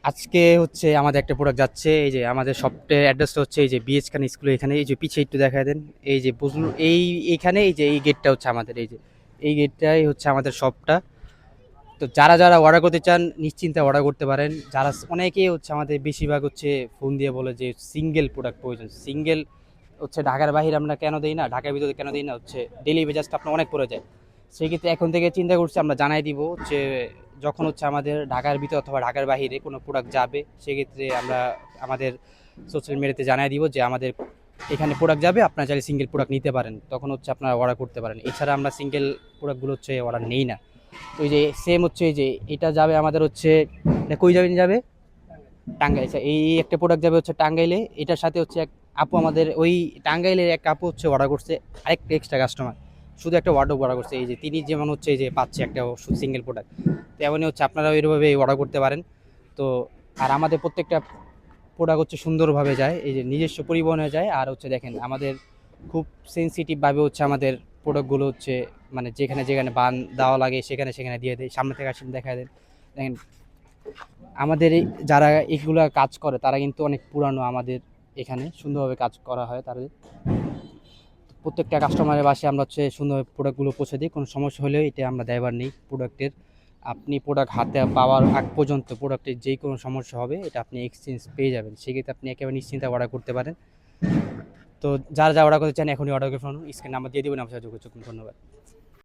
আজকে হচ্ছে আমাদের একটা প্রোডাক্ট যাচ্ছে। এই যে আমাদের শপের অ্যাড্রেসটা হচ্ছে এই যে বিএচ খান স্কুল, এখানে এই যে পিছিয়ে একটু দেখা দেন। এই যে বুঝলু এইখানে এই যে এই গেটটা হচ্ছে আমাদের, এই যে এই গেটটাই হচ্ছে আমাদের শপটা। তো যারা যারা অর্ডার করতে চান নিশ্চিন্তে অর্ডার করতে পারেন। যারা অনেকেই হচ্ছে আমাদের বেশিরভাগ হচ্ছে ফোন দিয়ে বলে যে সিঙ্গেল প্রোডাক্ট প্রয়োজন, সিঙ্গেল হচ্ছে ঢাকার বাইরে আমরা কেন দিই না, ঢাকার ভিতরে কেন দিই না, হচ্ছে ডেলিভারি চার্জটা আপনার অনেক পড়ে যায়। সেই ক্ষেত্রে এখন থেকে চিন্তা করছি আমরা জানাই দিব যে যখন হচ্ছে আমাদের ঢাকার ভিতরে অথবা ঢাকার বাইরে কোনো প্রোডাক্ট যাবে, সেক্ষেত্রে আমরা আমাদের সোশ্যাল মিডিয়াতে জানাই দিব যে আমাদের এখানে প্রোডাক্ট যাবে, আপনারা চাইলে সিঙ্গেল প্রোডাক্ট নিতে পারেন, তখন হচ্ছে আপনারা অর্ডার করতে পারেন। এছাড়া আমরা সিঙ্গেল প্রোডাক্টগুলো হচ্ছে অর্ডার নেই না। তো এই যে সেম হচ্ছে এই যে এটা যাবে আমাদের হচ্ছে, এটা কই যাবে যাবে টাঙ্গাইল। আচ্ছা, এই একটা প্রোডাক্ট যাবে হচ্ছে টাঙ্গাইলে। এটার সাথে হচ্ছে এক আপু আমাদের ওই টাঙ্গাইলের এক আপু হচ্ছে অর্ডার করছে, আরেকটা এক্সট্রা কাস্টমার শুধু একটা ওয়ার্ডরোব অর্ডার করছে। এই যে তিনি যেমন হচ্ছে এই যে পাচ্ছে একটা সিঙ্গেল প্রোডাক্ট, তেমনই হচ্ছে আপনারাও এইভাবে অর্ডার করতে পারেন। তো আর আমাদের প্রত্যেকটা প্রোডাক্ট হচ্ছে সুন্দরভাবে যায়, এই যে নিজস্ব পরিবহনে যায়। আর হচ্ছে দেখেন আমাদের খুব সেন্সিটিভভাবে হচ্ছে আমাদের প্রোডাক্টগুলো হচ্ছে মানে যেখানে যেখানে বান দেওয়া লাগে সেখানে সেখানে দিয়ে দেয়। সামনে থেকে আসেন দেখা দেন, দেখেন আমাদের যারা এগুলা কাজ করে তারা কিন্তু অনেক পুরানো। আমাদের এখানে সুন্দরভাবে কাজ করা হয় তাদের। প্রত্যেকটা কাস্টমারের বাসায় আমরা হচ্ছে সুন্দরভাবে প্রোডাক্টগুলো পৌঁছে দিই। কোনো সমস্যা হলেও এটা আমরা দায়ভার নেই প্রোডাক্টের। আপনি প্রোডাক্ট হাতে পাওয়ার আগ পর্যন্ত প্রোডাক্টের যেই কোনো সমস্যা হবে এটা আপনি এক্সচেঞ্জ পেয়ে যাবেন, সেক্ষেত্রে আপনি একেবারে নিশ্চিন্তে অর্ডার করতে পারেন। তো যারা যা অর্ডার করতে চান এখনই অর্ডার করে ফেলুন, স্ক্রিন নাম্বার দিয়ে দেবেন, আমার সাথে যোগাযোগ করুন। ধন্যবাদ।